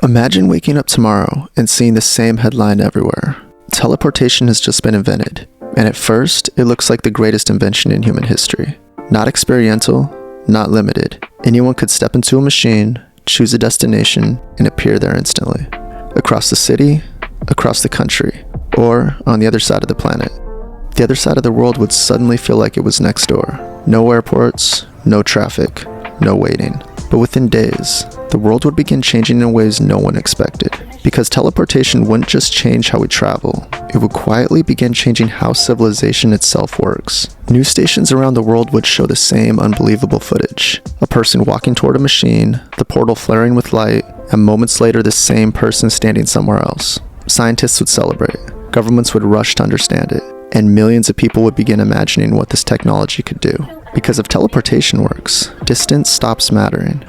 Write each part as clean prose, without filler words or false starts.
Imagine waking up tomorrow and seeing the same headline everywhere. Teleportation has just been invented, and at first, it looks like the greatest invention in human history. Not experiential, not limited. Anyone could step into a machine, choose a destination, and appear there instantly. Across the city, across the country, or on the other side of the planet. The other side of the world would suddenly feel like it was next door. No airports, no traffic, no waiting. But within days, the world would begin changing in ways no one expected. Because teleportation wouldn't just change how we travel, it would quietly begin changing how civilization itself works. News stations around the world would show the same unbelievable footage. A person walking toward a machine, the portal flaring with light, and moments later the same person standing somewhere else. Scientists would celebrate, governments would rush to understand it, and millions of people would begin imagining what this technology could do. Because if teleportation works, distance stops mattering.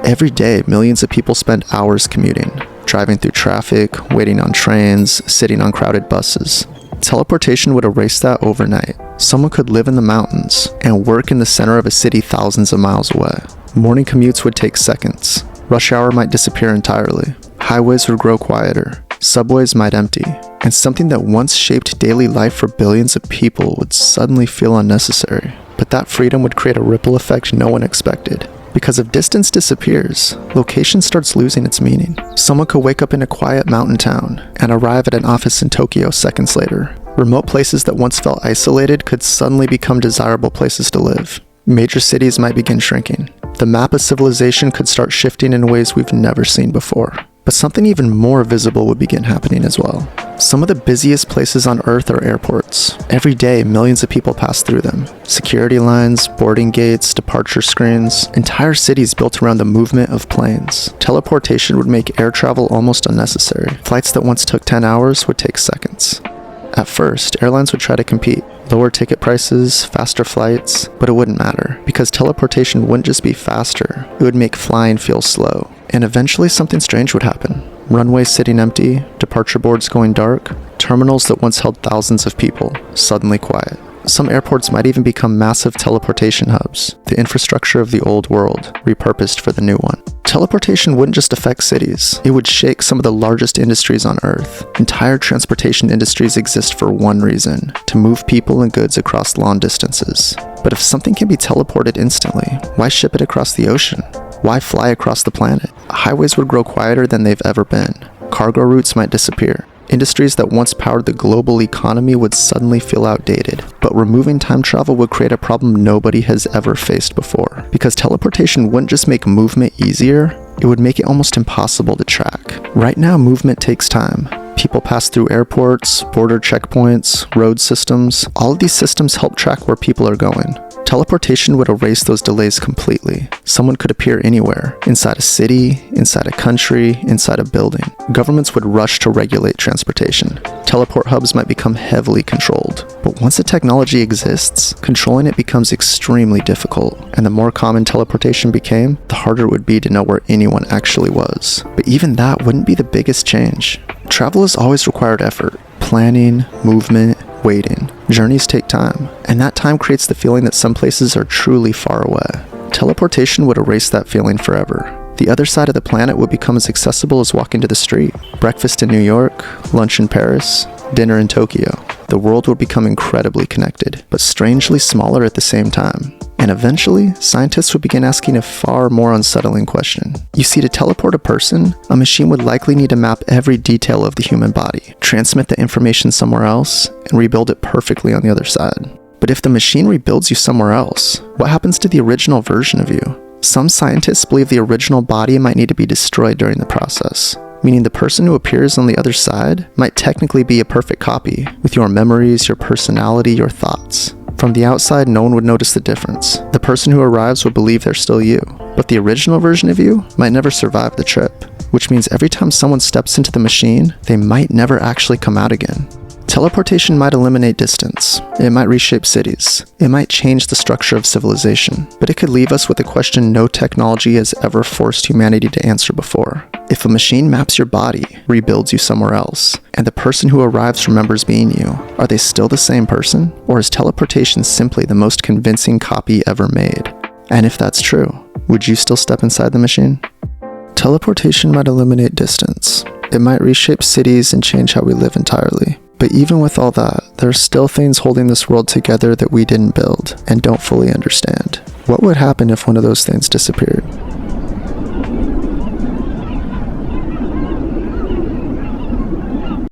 Every day, millions of people spend hours commuting, driving through traffic, waiting on trains, sitting on crowded buses. Teleportation would erase that overnight. Someone could live in the mountains and work in the center of a city thousands of miles away. Morning commutes would take seconds. Rush hour might disappear entirely. Highways would grow quieter. Subways might empty. And something that once shaped daily life for billions of people would suddenly feel unnecessary. But that freedom would create a ripple effect no one expected. Because if distance disappears, location starts losing its meaning. Someone could wake up in a quiet mountain town and arrive at an office in Tokyo seconds later. Remote places that once felt isolated could suddenly become desirable places to live. Major cities might begin shrinking. The map of civilization could start shifting in ways we've never seen before. But something even more visible would begin happening as well. Some of the busiest places on Earth are airports. Every day, millions of people pass through them. Security lines, boarding gates, departure screens, entire cities built around the movement of planes. Teleportation would make air travel almost unnecessary. Flights that once took 10 hours would take seconds. At first, airlines would try to compete. Lower ticket prices, faster flights, but it wouldn't matter. Because teleportation wouldn't just be faster, it would make flying feel slow. And eventually something strange would happen. Runways sitting empty, departure boards going dark, terminals that once held thousands of people, suddenly quiet. Some airports might even become massive teleportation hubs, the infrastructure of the old world, repurposed for the new one. Teleportation wouldn't just affect cities, it would shake some of the largest industries on Earth. Entire transportation industries exist for one reason, to move people and goods across long distances. But if something can be teleported instantly, why ship it across the ocean? Why fly across the planet? Highways would grow quieter than they've ever been. Cargo routes might disappear. Industries that once powered the global economy would suddenly feel outdated. But removing time travel would create a problem nobody has ever faced before. Because teleportation wouldn't just make movement easier, it would make it almost impossible to track. Right now, movement takes time. People pass through airports, border checkpoints, road systems. All of these systems help track where people are going. Teleportation would erase those delays completely. Someone could appear anywhere, inside a city, inside a country, inside a building. Governments would rush to regulate transportation. Teleport hubs might become heavily controlled. But once the technology exists, controlling it becomes extremely difficult. And the more common teleportation became, the harder it would be to know where anyone actually was. But even that wouldn't be the biggest change. Travel has always required effort. Planning, movement, waiting. Journeys take time, and that time creates the feeling that some places are truly far away. Teleportation would erase that feeling forever. The other side of the planet would become as accessible as walking to the street. Breakfast in New York, lunch in Paris, dinner in Tokyo. The world would become incredibly connected, but strangely smaller at the same time. And eventually, scientists would begin asking a far more unsettling question. You see, to teleport a person, a machine would likely need to map every detail of the human body, transmit the information somewhere else, and rebuild it perfectly on the other side. But if the machine rebuilds you somewhere else, what happens to the original version of you? Some scientists believe the original body might need to be destroyed during the process, meaning the person who appears on the other side might technically be a perfect copy, with your memories, your personality, your thoughts. From the outside, no one would notice the difference. The person who arrives would believe they're still you, but the original version of you might never survive the trip, which means every time someone steps into the machine, they might never actually come out again. Teleportation might eliminate distance. It might reshape cities. It might change the structure of civilization, but it could leave us with a question no technology has ever forced humanity to answer before. If a machine maps your body, rebuilds you somewhere else, and the person who arrives remembers being you, are they still the same person? Or is teleportation simply the most convincing copy ever made? And if that's true, would you still step inside the machine? Teleportation might eliminate distance. It might reshape cities and change how we live entirely. But even with all that, there are still things holding this world together that we didn't build and don't fully understand. What would happen if one of those things disappeared?